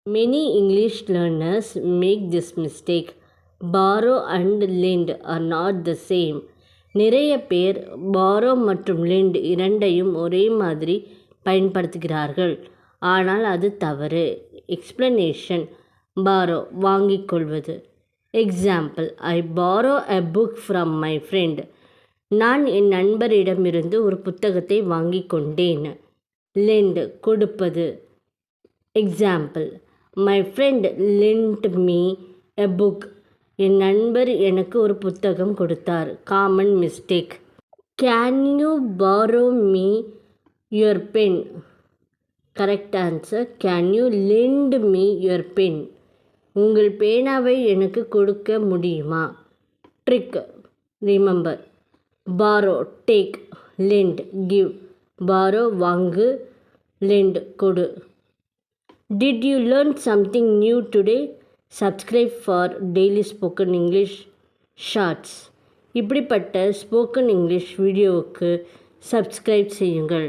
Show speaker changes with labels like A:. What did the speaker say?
A: Many English learners make this mistake. Borrow and lend are not the same. நிறைய பேர் borrow மற்றும் lend இரண்டையும் ஒரே மாதிரி பயன்படுத்துகிறார்கள். ஆனால் அது தவறு. எக்ஸ்பிளனேஷன். borrow வாங்கிக் கொள்வது. Example, I borrow a book from my friend. நான் என் நண்பரிடமிருந்து ஒரு புத்தகத்தை வாங்கிக் கொண்டேன். lend கொடுப்பது. Example, my friend lent me a book. என் நண்பர் எனக்கு ஒரு புத்தகம் கொடுத்தார். Common mistake. Can you borrow me your pen? Correct answer. Can you lend me your pen? உங்கள் பேனாவை எனக்கு கொடுக்க முடியுமா? Trick. Remember. borrow take, lend give. borrow வாங்கு, lend கொடு. Did you learn something new today? Subscribe for daily spoken English shorts. இப்படிப்பட்ட spoken English வீடியோவுக்கு subscribe செய்யுங்கள்.